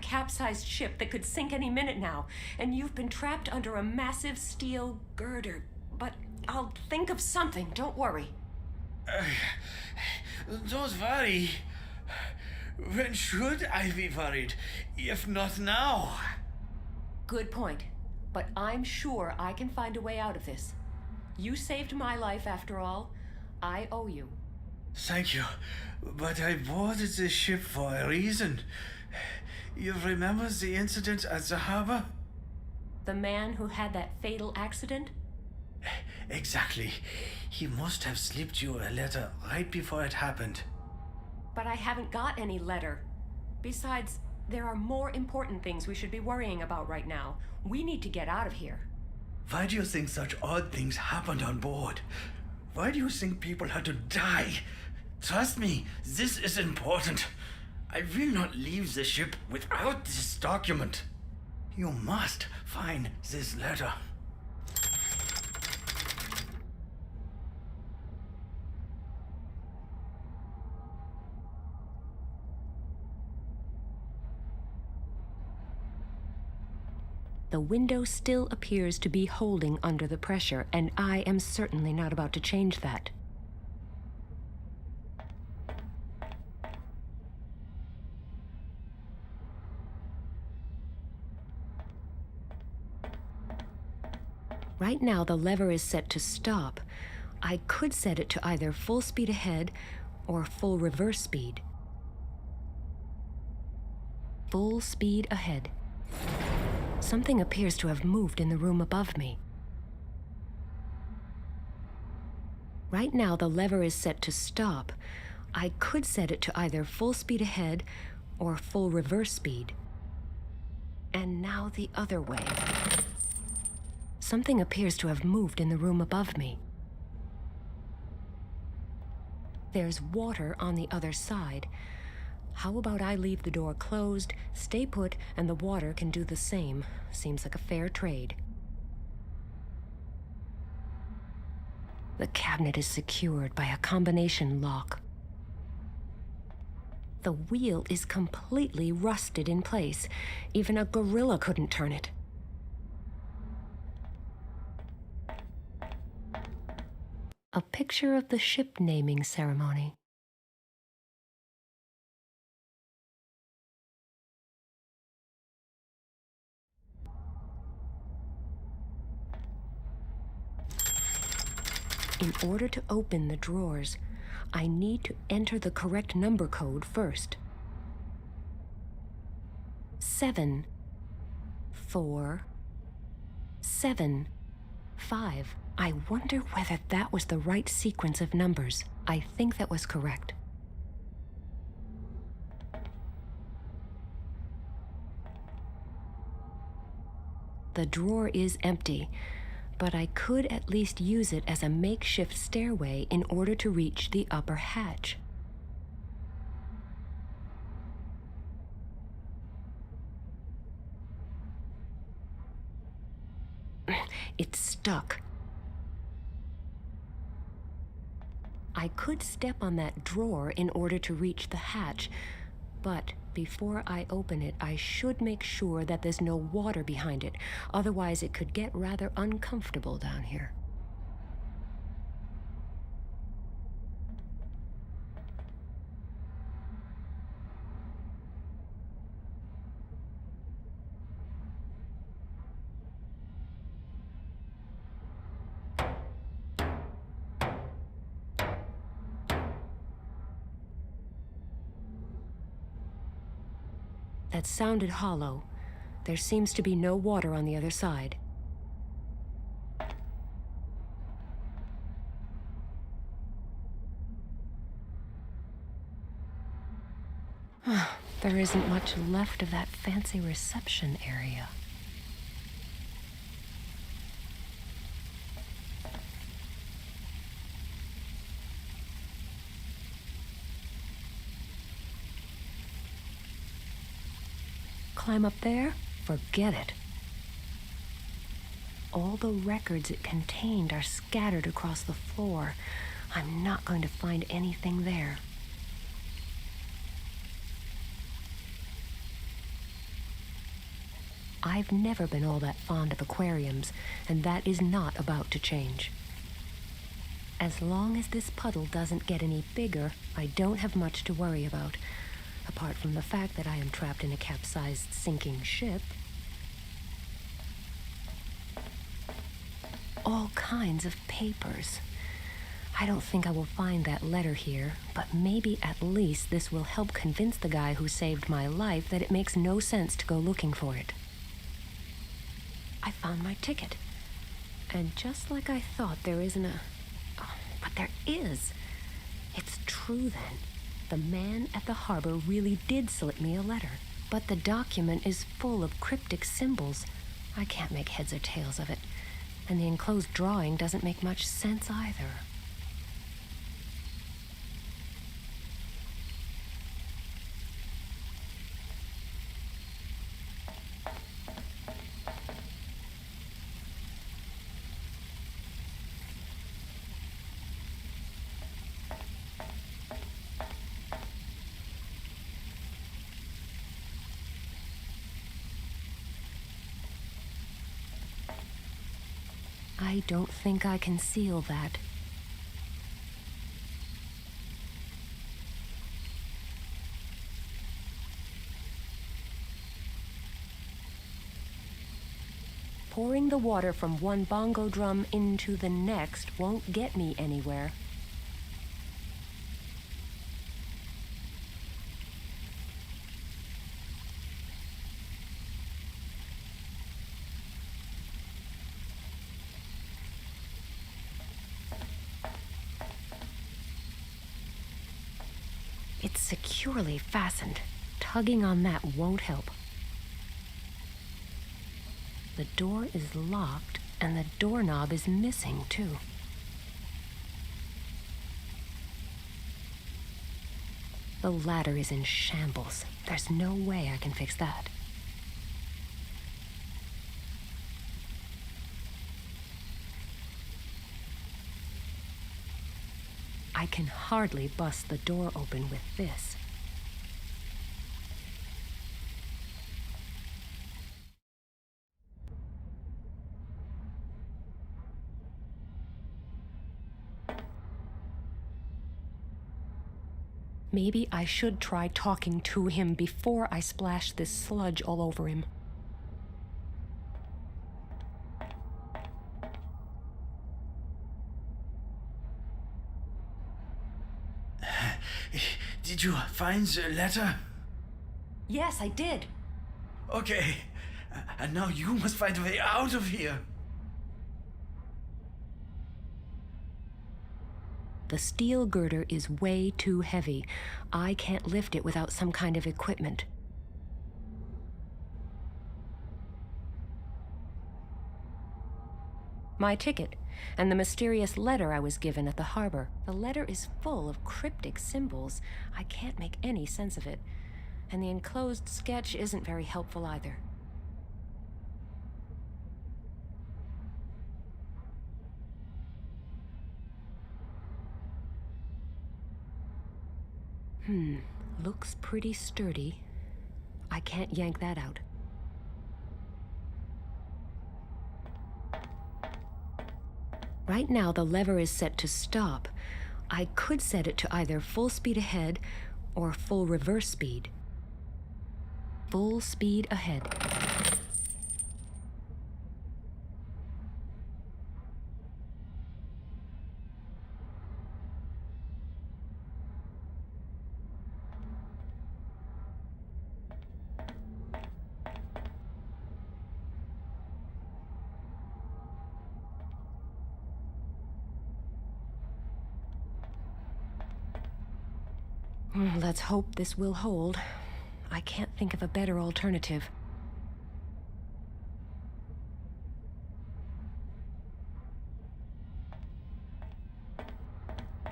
capsized ship that could sink any minute now, and you've been trapped under a massive steel girder. But I'll think of something, don't worry. Don't worry. When should I be worried, if not now? Good point. But I'm sure I can find a way out of this. You saved my life after all. I owe you. Thank you, but I boarded the ship for a reason. You remember the incident at the harbor? The man who had that fatal accident? Exactly. He must have slipped you a letter right before it happened. But I haven't got any letter. Besides, there are more important things we should be worrying about right now. We need to get out of here. Why do you think such odd things happened on board? Why do you think people had to die? Trust me, this is important. I will not leave the ship without this document. You must find this letter. The window still appears to be holding under the pressure, and I am certainly not about to change that. Right now, the lever is set to stop. I could set it to either full speed ahead or full reverse speed. Full speed ahead. Something appears to have moved in the room above me. Right now, the lever is set to stop. I could set it to either full speed ahead or full reverse speed. And now the other way. Something appears to have moved in the room above me. There's water on the other side. How about I leave the door closed, stay put, and the water can do the same? Seems like a fair trade. The cabinet is secured by a combination lock. The wheel is completely rusted in place. Even a gorilla couldn't turn it. A picture of the ship naming ceremony. In order to open the drawers, I need to enter the correct number code first. 7, 4, 7, 5. I wonder whether that was the right sequence of numbers. I think that was correct. The drawer is empty, but I could at least use it as a makeshift stairway in order to reach the upper hatch. It's stuck. I could step on that drawer in order to reach the hatch, but before I open it, I should make sure that there's no water behind it. Otherwise, it could get rather uncomfortable down here. That sounded hollow. There seems to be no water on the other side. There isn't much left of that fancy reception area. Climb up there? Forget it. All the records it contained are scattered across the floor. I'm not going to find anything there. I've never been all that fond of aquariums, and that is not about to change. As long as this puddle doesn't get any bigger, I don't have much to worry about, apart from the fact that I am trapped in a capsized, sinking ship. All kinds of papers. I don't think I will find that letter here, but maybe at least this will help convince the guy who saved my life that it makes no sense to go looking for it. I found my ticket. And just like I thought, there isn't a... Oh, but there is. It's true then. The man at the harbor really did slip me a letter. But the document is full of cryptic symbols. I can't make heads or tails of it. And the enclosed drawing doesn't make much sense either. I don't think I can seal that. Pouring the water from one bongo drum into the next won't get me anywhere. It's securely fastened. Tugging on that won't help. The door is locked, and the doorknob is missing, too. The ladder is in shambles. There's no way I can fix that. I can hardly bust the door open with this. Maybe I should try talking to him before I splash this sludge all over him. Did you find the letter? Yes, I did. Okay. And now you must find a way out of here. The steel girder is way too heavy. I can't lift it without some kind of equipment. My ticket, and the mysterious letter I was given at the harbor. The letter is full of cryptic symbols. I can't make any sense of it. And the enclosed sketch isn't very helpful either. Looks pretty sturdy. I can't yank that out. Right now, the lever is set to stop. I could set it to either full speed ahead or full reverse speed. Full speed ahead. Let's hope this will hold. I can't think of a better alternative.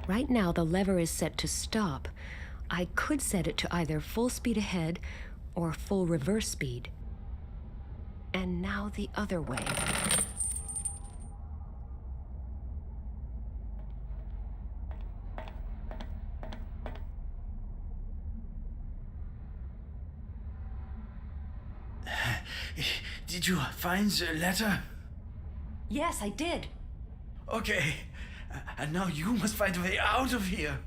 Right now, the lever is set to stop. I could set it to either full speed ahead or full reverse speed. And now the other way. Did you find the letter? Yes, I did. Okay. And now you must find a way out of here.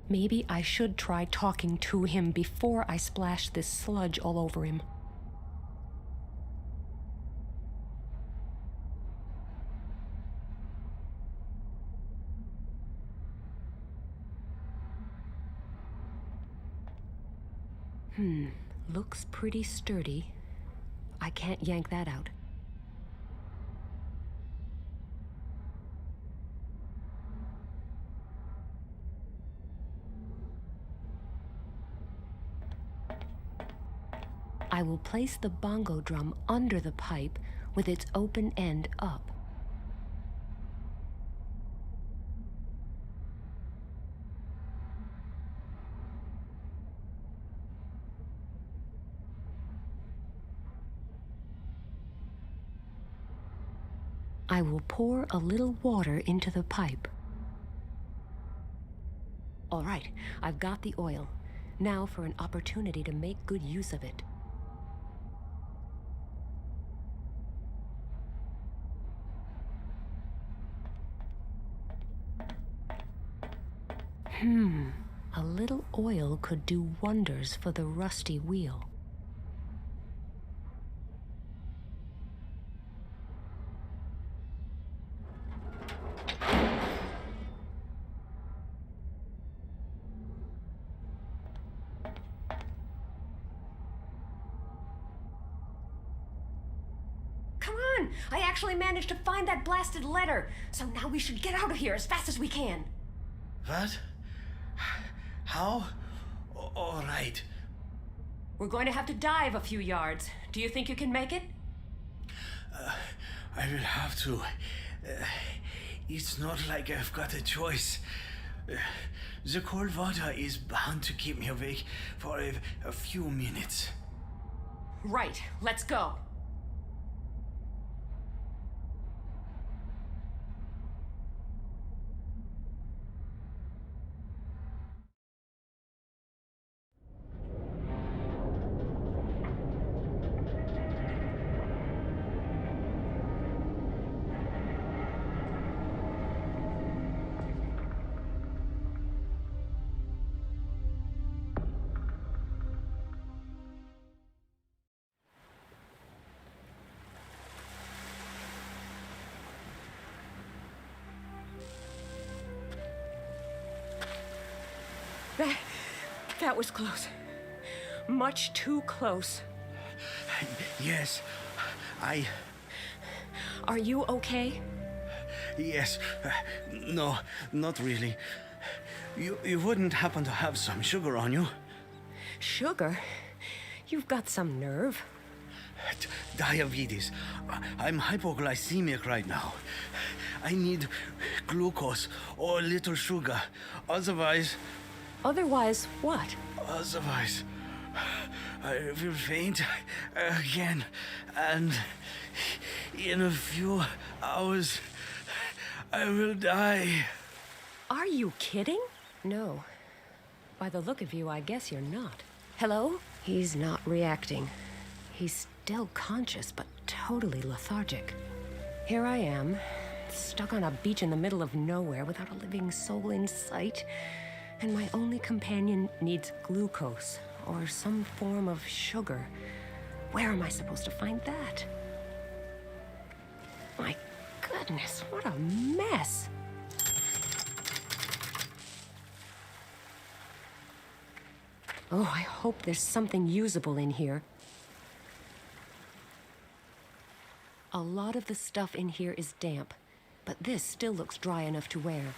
Maybe I should try talking to him before I splash this sludge all over him. Looks pretty sturdy. I can't yank that out. I will place the bongo drum under the pipe with its open end up. I will pour a little water into the pipe. All right, I've got the oil. Now for an opportunity to make good use of it. A little oil could do wonders for the rusty wheel. Come on! I actually managed to find that blasted letter! So now we should get out of here as fast as we can! What? How? All right. We're going to have to dive a few yards. Do you think you can make it? I will have to. It's not like I've got a choice. The cold water is bound to keep me awake for a few minutes. Right, let's go. That was close. Much too close. Yes, Are you okay? Yes. No, not really. You wouldn't happen to have some sugar on you? Sugar? You've got some nerve. Diabetes. I'm hypoglycemic right now. I need glucose or a little sugar. Otherwise, what? Otherwise, I will faint again. And in a few hours, I will die. Are you kidding? No. By the look of you, I guess you're not. Hello? He's not reacting. He's still conscious, but totally lethargic. Here I am, stuck on a beach in the middle of nowhere without a living soul in sight. And my only companion needs glucose, or some form of sugar. Where am I supposed to find that? My goodness, what a mess! Oh, I hope there's something usable in here. A lot of the stuff in here is damp, but this still looks dry enough to wear.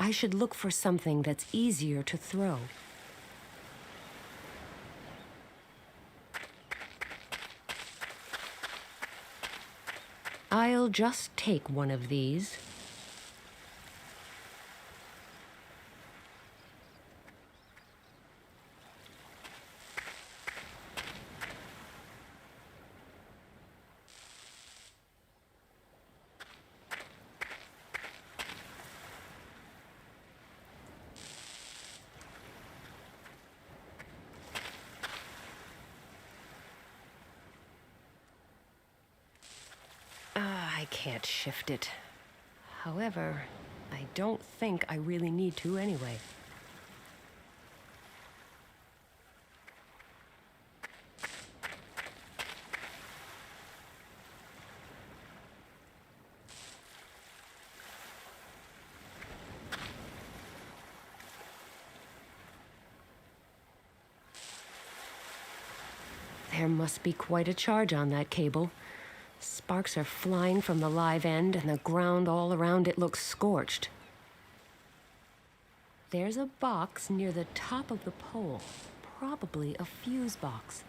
I should look for something that's easier to throw. I'll just take one of these. I can't shift it. However, I don't think I really need to anyway. There must be quite a charge on that cable. Sparks are flying from the live end, and the ground all around it looks scorched. There's a box near the top of the pole, probably a fuse box.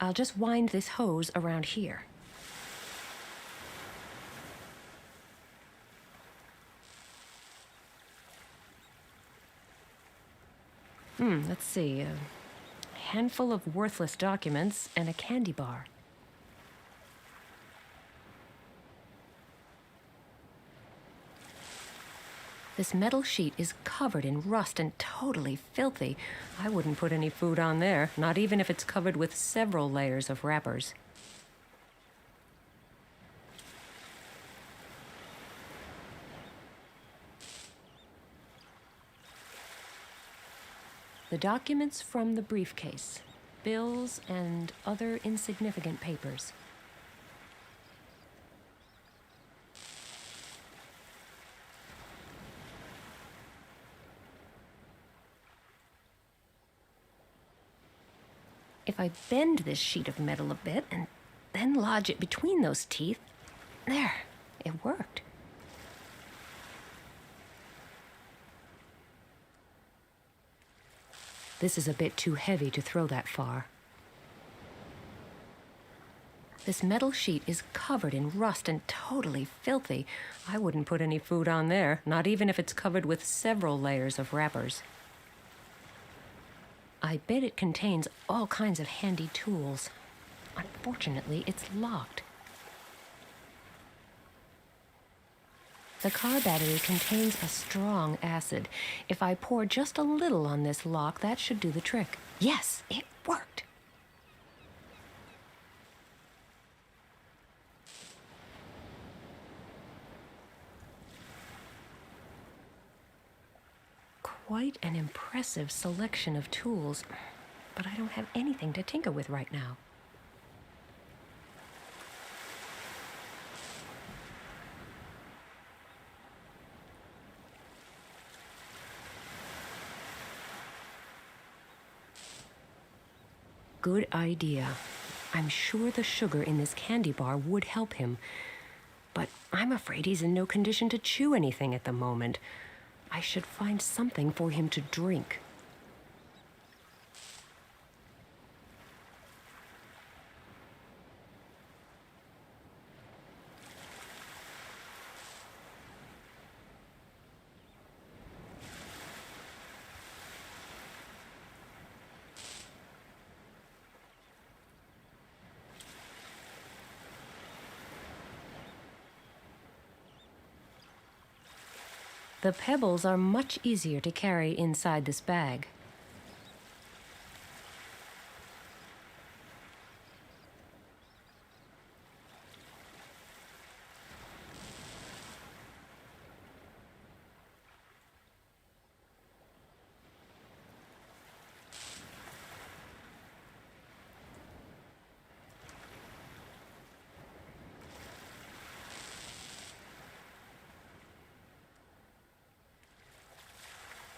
I'll just wind this hose around here. Let's see. A handful of worthless documents and a candy bar. This metal sheet is covered in rust and totally filthy. I wouldn't put any food on there, not even if it's covered with several layers of wrappers. The documents from the briefcase, bills, and other insignificant papers. If I bend this sheet of metal a bit and then lodge it between those teeth, there, it worked. This is a bit too heavy to throw that far. This metal sheet is covered in rust and totally filthy. I wouldn't put any food on there, not even if it's covered with several layers of wrappers. I bet it contains all kinds of handy tools. Unfortunately, it's locked. The car battery contains a strong acid. If I pour just a little on this lock, that should do the trick. Yes, it worked. Quite an impressive selection of tools, but I don't have anything to tinker with right now. Good idea. I'm sure the sugar in this candy bar would help him, but I'm afraid he's in no condition to chew anything at the moment. I should find something for him to drink. The pebbles are much easier to carry inside this bag.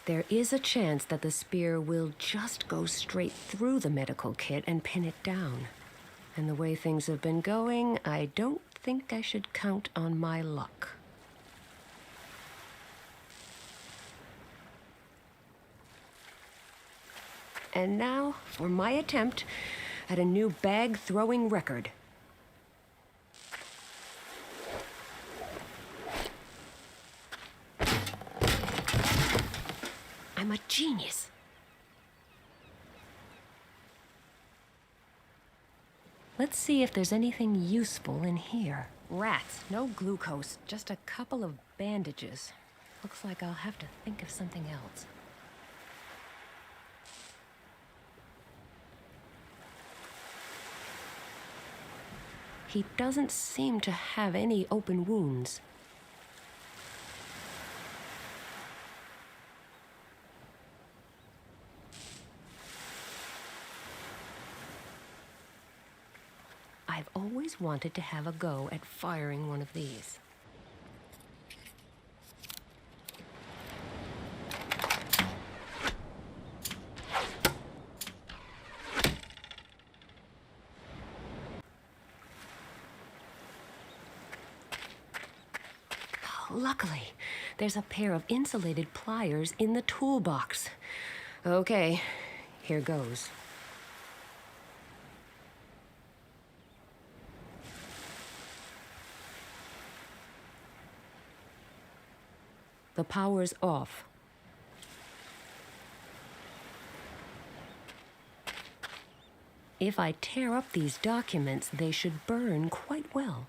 There is a chance that the spear will just go straight through the medical kit and pin it down. And the way things have been going, I don't think I should count on my luck. And now for my attempt at a new bag-throwing record. I'm a genius. Let's see if there's anything useful in here. Rats, no glucose, just a couple of bandages. Looks like I'll have to think of something else. He doesn't seem to have any open wounds. I've always wanted to have a go at firing one of these. Luckily, there's a pair of insulated pliers in the toolbox. Okay, here goes. The power's off. If I tear up these documents, they should burn quite well.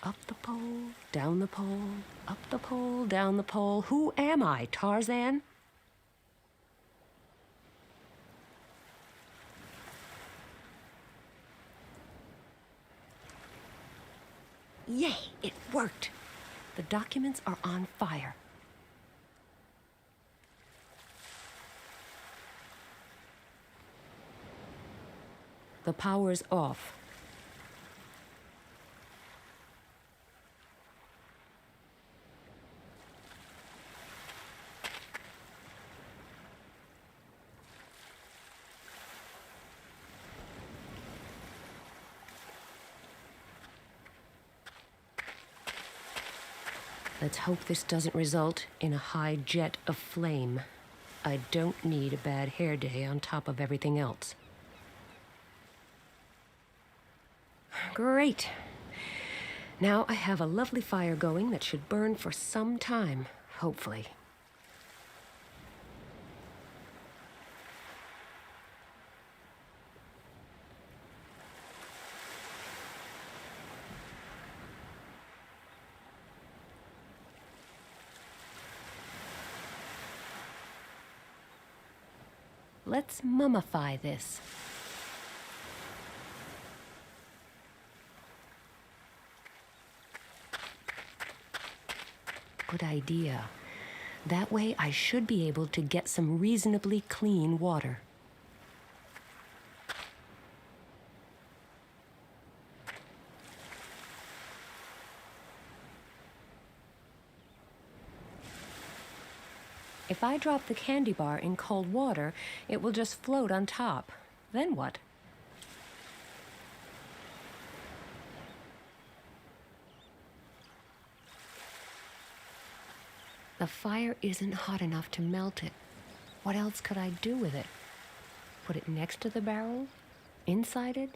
Up the pole, down the pole, up the pole, down the pole. Who am I, Tarzan? Yay, it worked. The documents are on fire. The power's off. Let's hope this doesn't result in a high jet of flame. I don't need a bad hair day on top of everything else. Great. Now I have a lovely fire going that should burn for some time, hopefully. Let's mummify this. Good idea. That way I should be able to get some reasonably clean water. If I drop the candy bar in cold water, it will just float on top. Then what? The fire isn't hot enough to melt it. What else could I do with it? Put it next to the barrel? Inside it?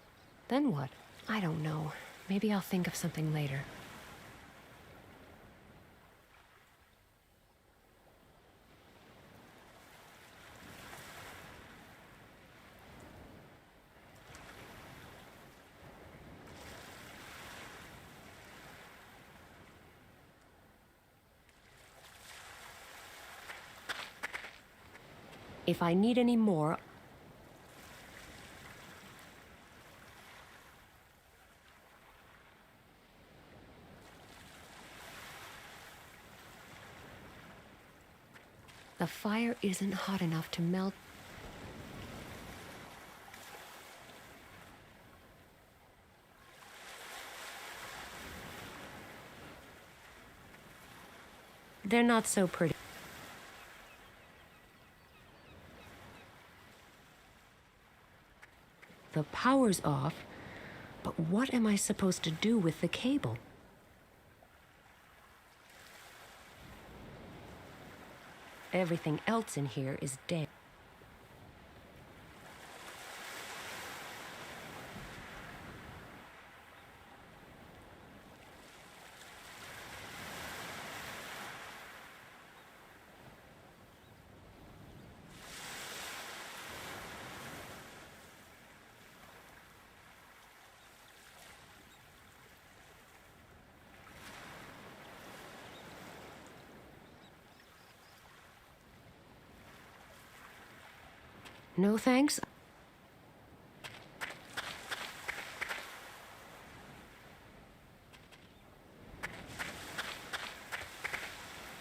Then what? I don't know. Maybe I'll think of something later. If I need any more, the fire isn't hot enough to melt. They're not so pretty. The power's off, but what am I supposed to do with the cable? Everything else in here is dead. No thanks.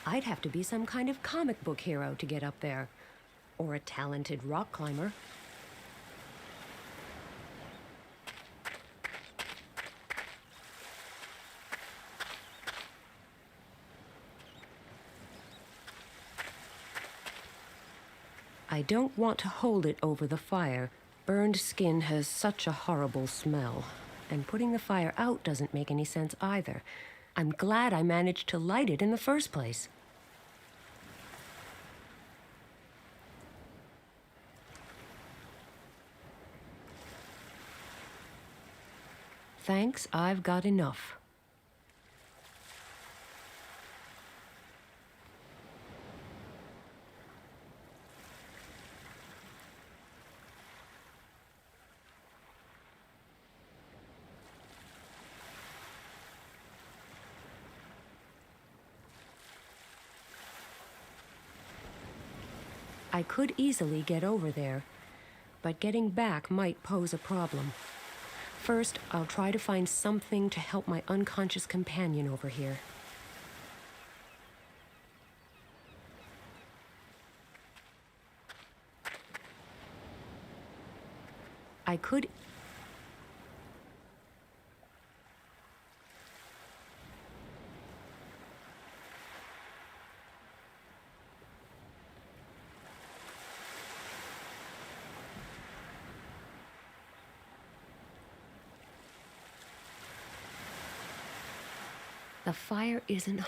I'd have to be some kind of comic book hero to get up there. Or a talented rock climber. I don't want to hold it over the fire. Burned skin has such a horrible smell. And putting the fire out doesn't make any sense either. I'm glad I managed to light it in the first place. Thanks, I've got enough. I could easily get over there, but getting back might pose a problem. First, I'll try to find something to help my unconscious companion over here. I could... The fire isn't...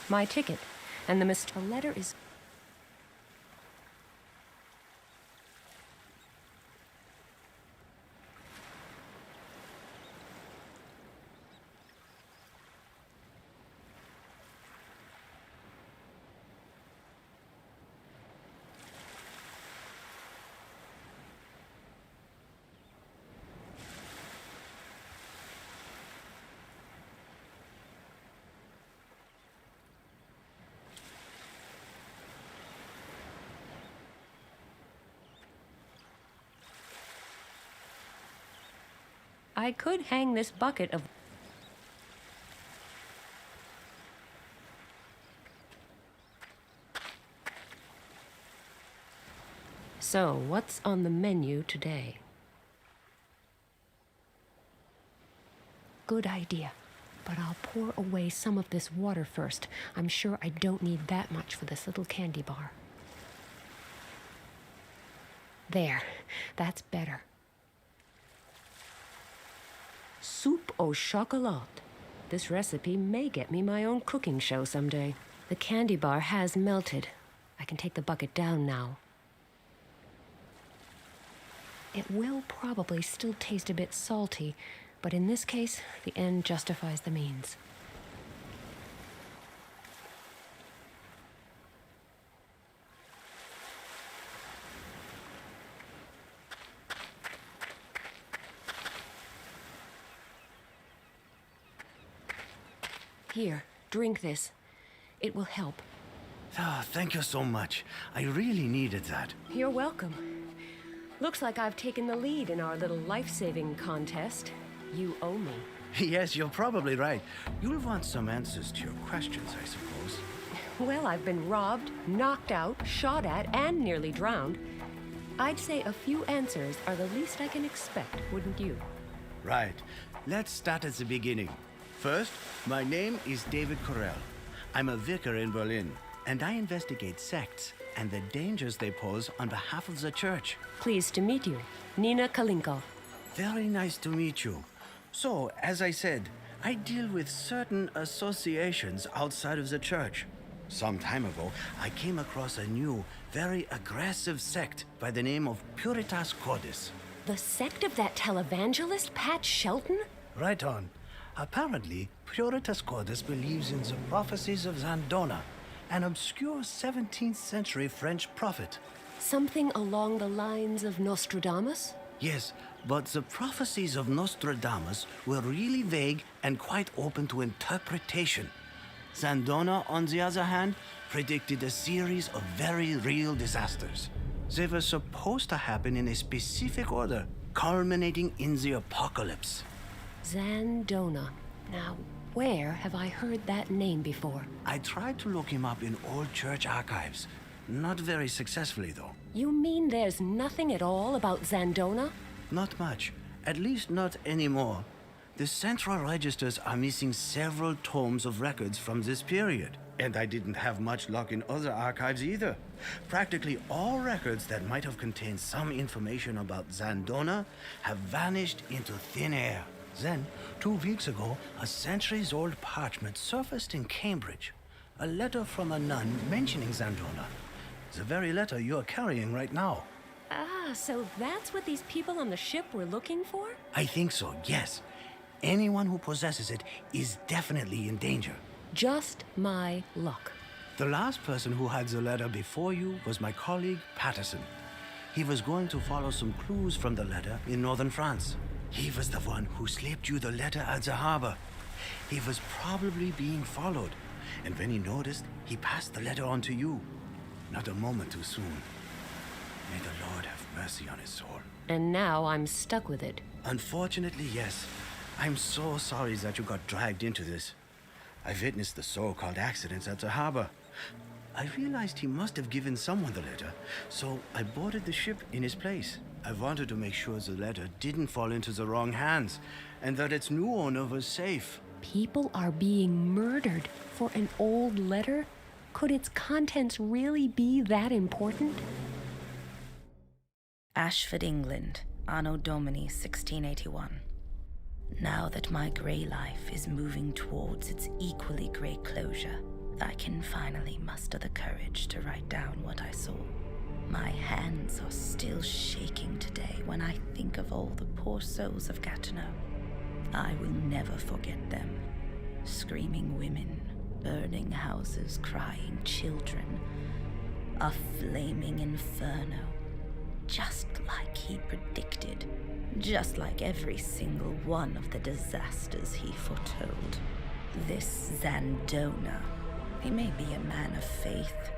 My ticket, and the letter is... I could hang this bucket of... So, what's on the menu today? Good idea, but I'll pour away some of this water first. I'm sure I don't need that much for this little candy bar. There, that's better. Soup au chocolat. This recipe may get me my own cooking show someday. The candy bar has melted. I can take the bucket down now. It will probably still taste a bit salty, but in this case, the end justifies the means. Here, drink this. It will help. Ah, thank you so much. I really needed that. You're welcome. Looks like I've taken the lead in our little life-saving contest. You owe me. Yes, you're probably right. You'll want some answers to your questions, I suppose. Well, I've been robbed, knocked out, shot at, and nearly drowned. I'd say a few answers are the least I can expect, wouldn't you? Right. Let's start at the beginning. First, my name is David Corell. I'm a vicar in Berlin, and I investigate sects and the dangers they pose on behalf of the church. Pleased to meet you. Nina Kalinko. Very nice to meet you. So, as I said, I deal with certain associations outside of the church. Some time ago, I came across a new, very aggressive sect by the name of Puritas Cordis. The sect of that televangelist, Pat Shelton? Right on. Apparently, Puritas Cordis believes in the prophecies of Zandona, an obscure 17th century French prophet. Something along the lines of Nostradamus? Yes, but the prophecies of Nostradamus were really vague and quite open to interpretation. Zandona, on the other hand, predicted a series of very real disasters. They were supposed to happen in a specific order, culminating in the apocalypse. Zandona. Now, where have I heard that name before? I tried to look him up in old church archives. Not very successfully, though. You mean there's nothing at all about Zandona? Not much. At least not anymore. The central registers are missing several tomes of records from this period. And I didn't have much luck in other archives either. Practically all records that might have contained some information about Zandona have vanished into thin air. Then, 2 weeks ago, a centuries-old parchment surfaced in Cambridge. A letter from a nun mentioning Zandona. The very letter you're carrying right now. Ah, so that's what these people on the ship were looking for? I think so, yes. Anyone who possesses it is definitely in danger. Just my luck. The last person who had the letter before you was my colleague, Patterson. He was going to follow some clues from the letter in northern France. He was the one who slipped you the letter at the harbor. He was probably being followed, and when he noticed, he passed the letter on to you. Not a moment too soon. May the Lord have mercy on his soul. And now I'm stuck with it. Unfortunately, yes. I'm so sorry that you got dragged into this. I witnessed the so-called accidents at the harbor. I realized he must have given someone the letter, so I boarded the ship in his place. I wanted to make sure the letter didn't fall into the wrong hands, and that its new owner was safe. People are being murdered for an old letter? Could its contents really be that important? Ashford, England, Anno Domini 1681. Now that my grey life is moving towards its equally grey closure, I can finally muster the courage to write down what I saw. My hands are still shaking today when I think of all the poor souls of Gatineau. I will never forget them. Screaming women, burning houses, crying children. A flaming inferno. Just like he predicted. Just like every single one of the disasters he foretold. This Zandona. He may be a man of faith.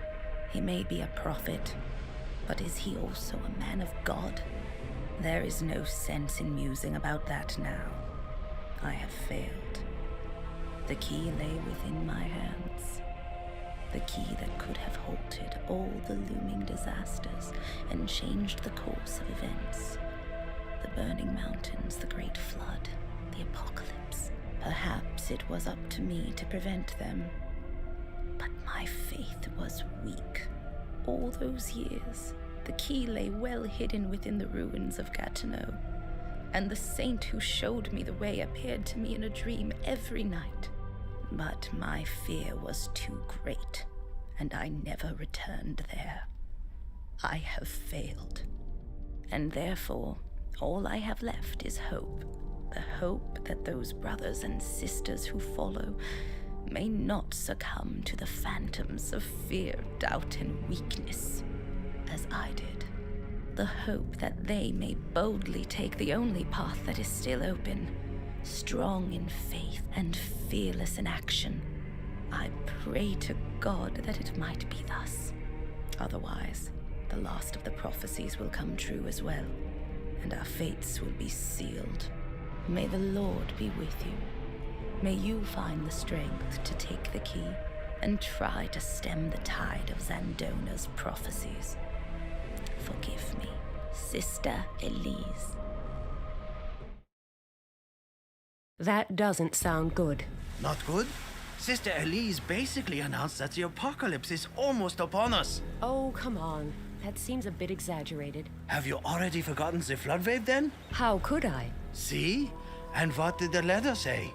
He may be a prophet. But is he also a man of God? There is no sense in musing about that now. I have failed. The key lay within my hands. The key that could have halted all the looming disasters and changed the course of events. The burning mountains, the great flood, the apocalypse. Perhaps it was up to me to prevent them. But my faith was weak. All those years, the key lay well hidden within the ruins of Gatineau, and the saint who showed me the way appeared to me in a dream every night. But my fear was too great, and I never returned there. I have failed, and therefore, all I have left is hope. The hope that those brothers and sisters who follow may not succumb to the phantoms of fear, doubt, and weakness, as I did. The hope that they may boldly take the only path that is still open, strong in faith and fearless in action. I pray to God that it might be thus. Otherwise, the last of the prophecies will come true as well, and our fates will be sealed. May the Lord be with you. May you find the strength to take the key and try to stem the tide of Zandona's prophecies. Forgive me, Sister Elise. That doesn't sound good. Not good? Sister Elise basically announced that the apocalypse is almost upon us. Oh, come on. That seems a bit exaggerated. Have you already forgotten the flood wave then? How could I? See? And what did the letter say?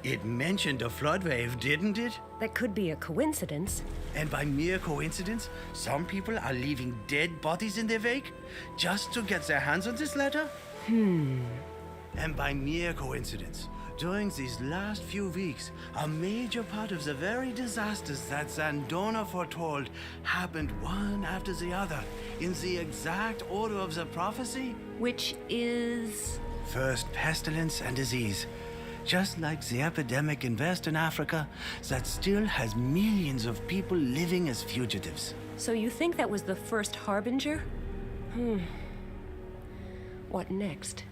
It mentioned a flood wave, didn't it? That could be a coincidence. And by mere coincidence, some people are leaving dead bodies in their wake just to get their hands on this letter? And by mere coincidence, during these last few weeks, a major part of the very disasters that Zandona foretold happened one after the other in the exact order of the prophecy. Which is... First pestilence and disease, just like the epidemic in Western Africa that still has millions of people living as fugitives. So you think that was the first harbinger? What next?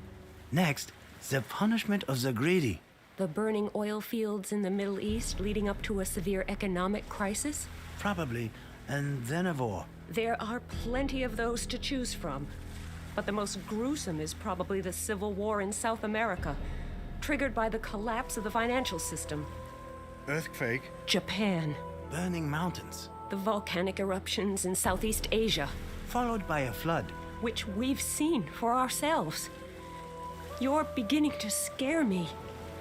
Next, the punishment of the greedy. The burning oil fields in the Middle East leading up to a severe economic crisis? Probably, and then a war. There are plenty of those to choose from. But the most gruesome is probably the Civil War in South America, triggered by the collapse of the financial system. Earthquake. Japan. Burning mountains. The volcanic eruptions in Southeast Asia. Followed by a flood. Which we've seen for ourselves. You're beginning to scare me.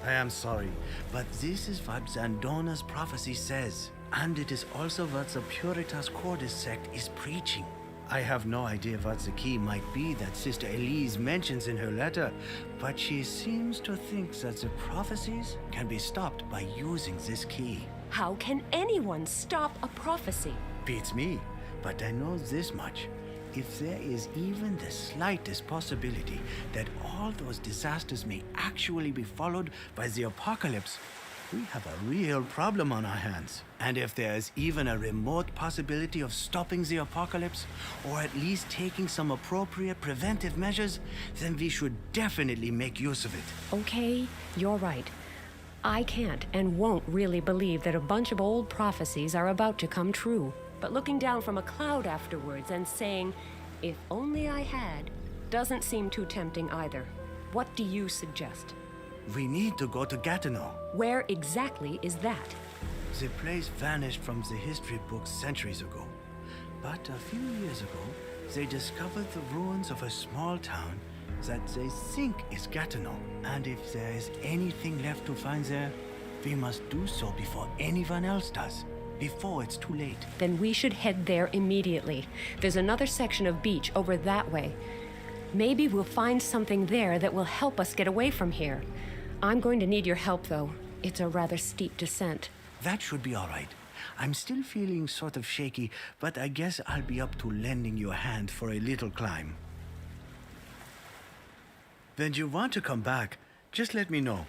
I am sorry, but this is what Zandona's prophecy says. And it is also what the Puritas Cordis sect is preaching. I have no idea what the key might be that Sister Elise mentions in her letter, but she seems to think that the prophecies can be stopped by using this key. How can anyone stop a prophecy? Beats me, but I know this much. If there is even the slightest possibility that all those disasters may actually be followed by the apocalypse, we have a real problem on our hands. And if there is even a remote possibility of stopping the apocalypse, or at least taking some appropriate preventive measures, then we should definitely make use of it. Okay, you're right. I can't and won't really believe that a bunch of old prophecies are about to come true. But looking down from a cloud afterwards and saying, if only I had, doesn't seem too tempting either. What do you suggest? We need to go to Gatineau. Where exactly is that? The place vanished from the history books centuries ago. But a few years ago, they discovered the ruins of a small town that they think is Gatineau. And if there is anything left to find there, we must do so before anyone else does. Before it's too late. Then we should head there immediately. There's another section of beach over that way. Maybe we'll find something there that will help us get away from here. I'm going to need your help, though. It's a rather steep descent. That should be all right. I'm still feeling sort of shaky, but I guess I'll be up to lending you a hand for a little climb. When you want to come back, just let me know.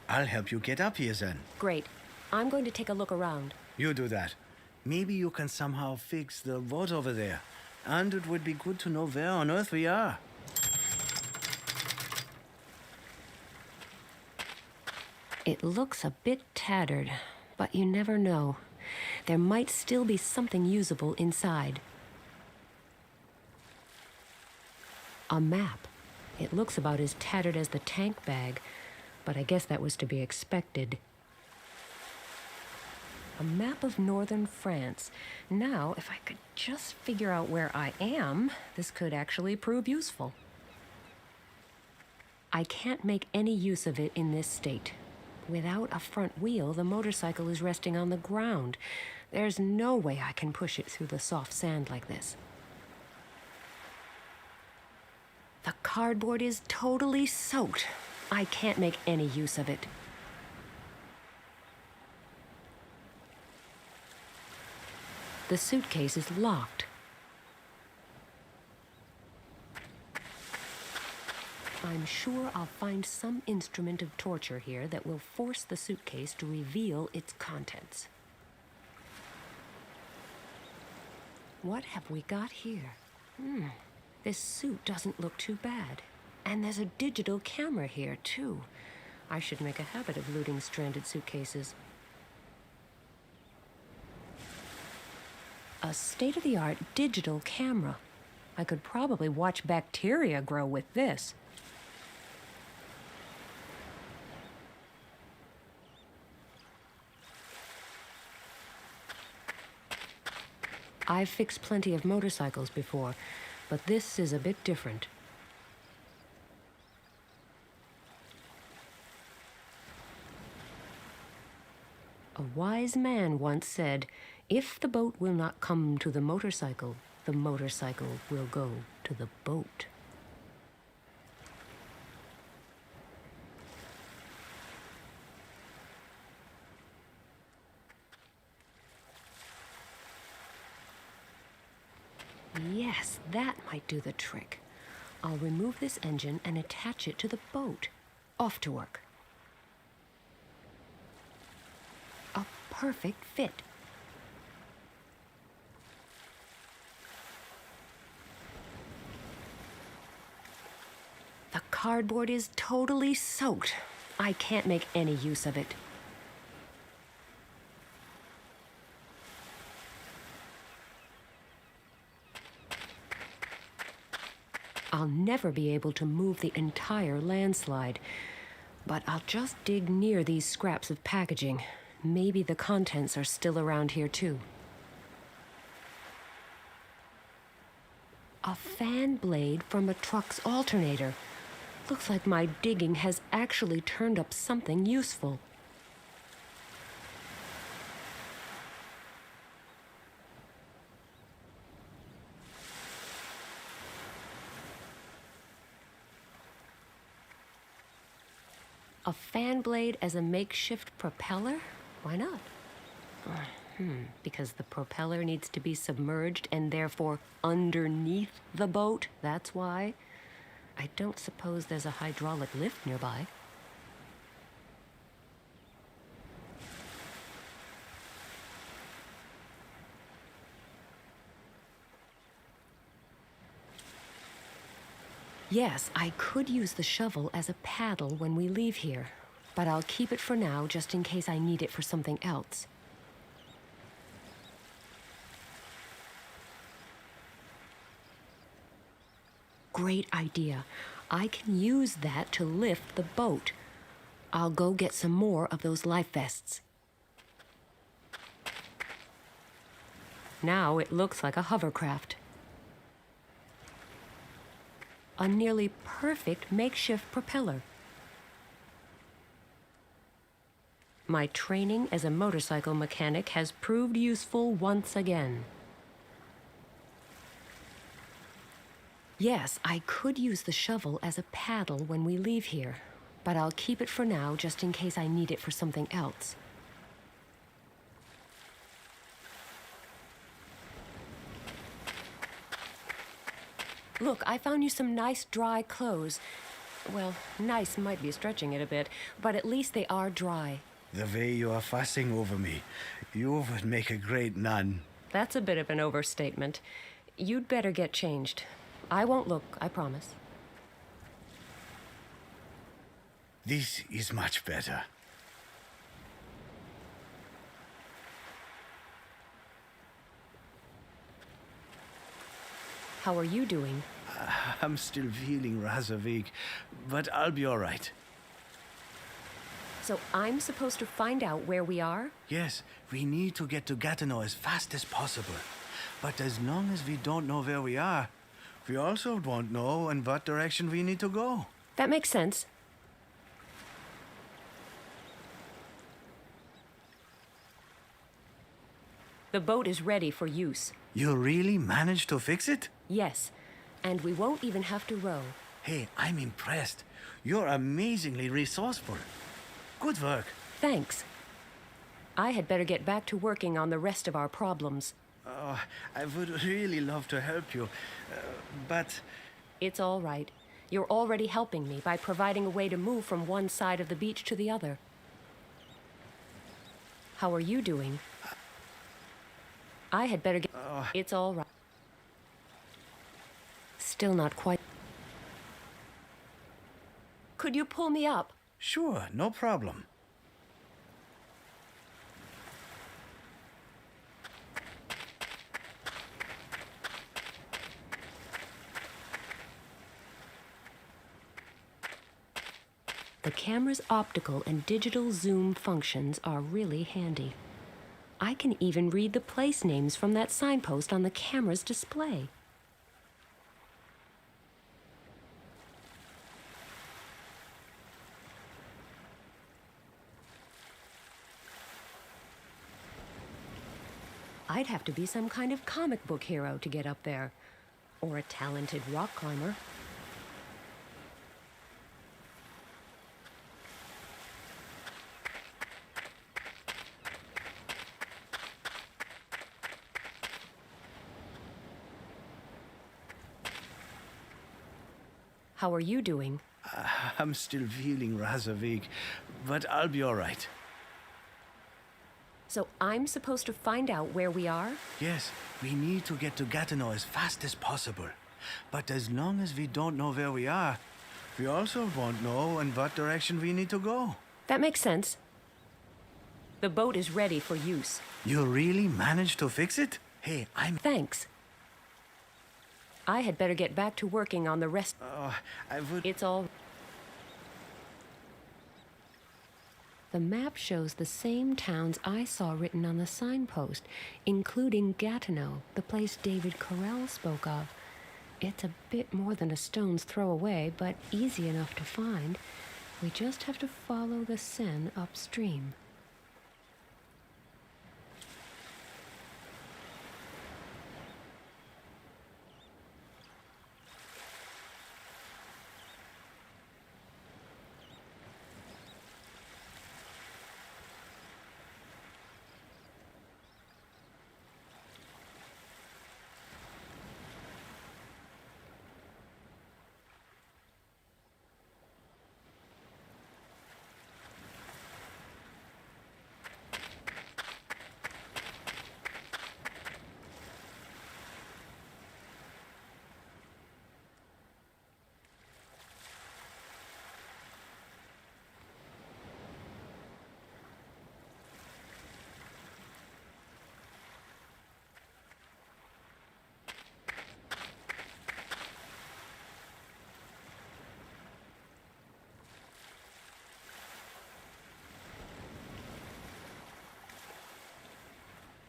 I'll help you get up here then. Great. I'm going to take a look around. You do that. Maybe you can somehow fix the road over there. And it would be good to know where on earth we are. It looks a bit tattered, but you never know. There might still be something usable inside. A map. It looks about as tattered as the tank bag, but I guess that was to be expected. A map of northern France. Now, if I could just figure out where I am, this could actually prove useful. I can't make any use of it in this state. Without a front wheel, the motorcycle is resting on the ground. There's no way I can push it through the soft sand like this. The cardboard is totally soaked. I can't make any use of it. The suitcase is locked. I'm sure I'll find some instrument of torture here that will force the suitcase to reveal its contents. What have we got here? This suit doesn't look too bad. And there's a digital camera here, too. I should make a habit of looting stranded suitcases. A state-of-the-art digital camera. I could probably watch bacteria grow with this. I've fixed plenty of motorcycles before, but this is a bit different. A wise man once said, "If the boat will not come to the motorcycle will go to the boat." Yes, that might do the trick. I'll remove this engine and attach it to the boat. Off to work. A perfect fit. The cardboard is totally soaked. I can't make any use of it. I'll never be able to move the entire landslide, but I'll just dig near these scraps of packaging. Maybe the contents are still around here too. A fan blade from a truck's alternator. Looks like my digging has actually turned up something useful. A fan blade as a makeshift propeller? Why not? Because the propeller needs to be submerged and therefore underneath the boat, that's why. I don't suppose there's a hydraulic lift nearby. Yes, I could use the shovel as a paddle when we leave here, but I'll keep it for now just in case I need it for something else. Great idea. I can use that to lift the boat. I'll go get some more of those life vests. Now it looks like a hovercraft. A nearly perfect makeshift propeller. My training as a motorcycle mechanic has proved useful once again. Yes, I could use the shovel as a paddle when we leave here, but I'll keep it for now just in case I need it for something else. Look, I found you some nice dry clothes. Well, nice might be stretching it a bit, but at least they are dry. The way you are fussing over me, you would make a great nun. That's a bit of an overstatement. You'd better get changed. I won't look, I promise. This is much better. How are you doing? I'm still feeling rather weak, but I'll be all right. So I'm supposed to find out where we are? Yes, we need to get to Gatineau as fast as possible. But as long as we don't know where we are, we also won't know in what direction we need to go. That makes sense. The boat is ready for use. You really managed to fix it? Yes, and we won't even have to row. Hey, I'm impressed. You're amazingly resourceful. Good work. Thanks. I had better get back to working on the rest of our problems. Oh, I would really love to help you, but... It's all right. You're already helping me by providing a way to move from one side of the beach to the other. How are you doing? I had better get... It's all right. Still not quite... Could you pull me up? Sure, no problem. The camera's optical and digital zoom functions are really handy. I can even read the place names from that signpost on the camera's display. I'd have to be some kind of comic book hero to get up there, or a talented rock climber. How are you doing? I'm still feeling rather weak, but I'll be all right. So I'm supposed to find out where we are? Yes, we need to get to Gatineau as fast as possible. But as long as we don't know where we are, we also won't know in what direction we need to go. That makes sense. The boat is ready for use. You really managed to fix it? Hey, Thanks. I had better get back to working on the rest. I would... It's all... The map shows the same towns I saw written on the signpost, including Gatineau, the place David Carell spoke of. It's a bit more than a stone's throw away, but easy enough to find. We just have to follow the Seine upstream.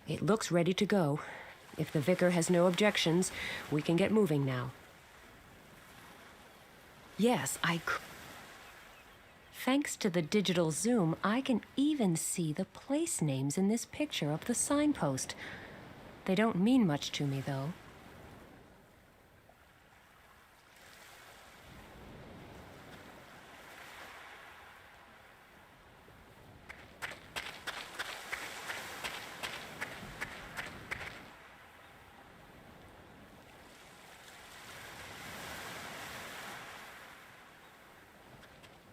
It looks ready to go. If the vicar has no objections, we can get moving now. Yes, Thanks to the digital zoom, I can even see the place names in this picture of the signpost. They don't mean much to me, though.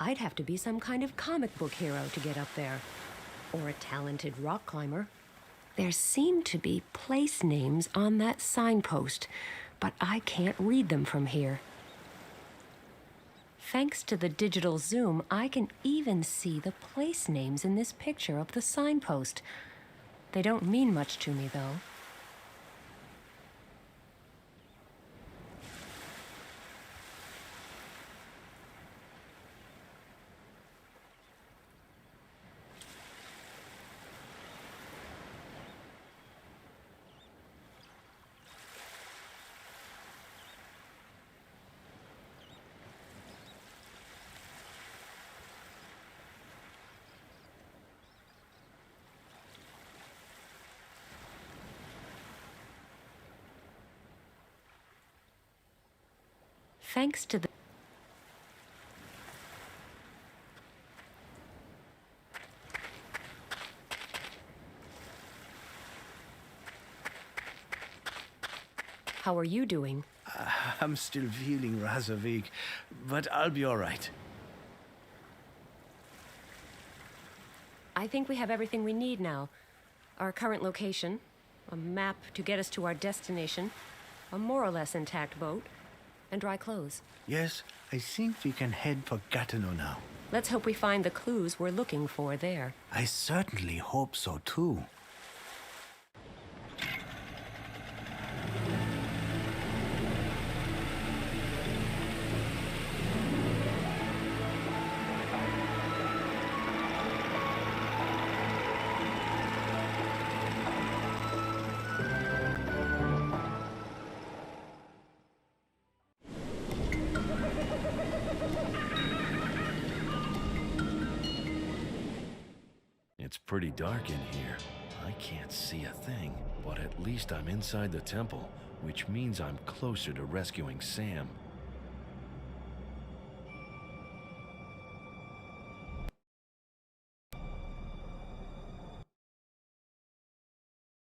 I'd have to be some kind of comic book hero to get up there, or a talented rock climber. There seem to be place names on that signpost, but I can't read them from here. Thanks to the digital zoom, I can even see the place names in this picture of the signpost. They don't mean much to me, though. Thanks to the... How are you doing? I'm still feeling rather weak, but I'll be all right. I think we have everything we need now. Our current location, a map to get us to our destination, a more or less intact boat, and dry clothes. Yes, I think we can head for Gatineau now. Let's hope we find the clues we're looking for there. I certainly hope so, too. pretty dark in here. I can't see a thing, but at least I'm inside the temple, which means I'm closer to rescuing Sam.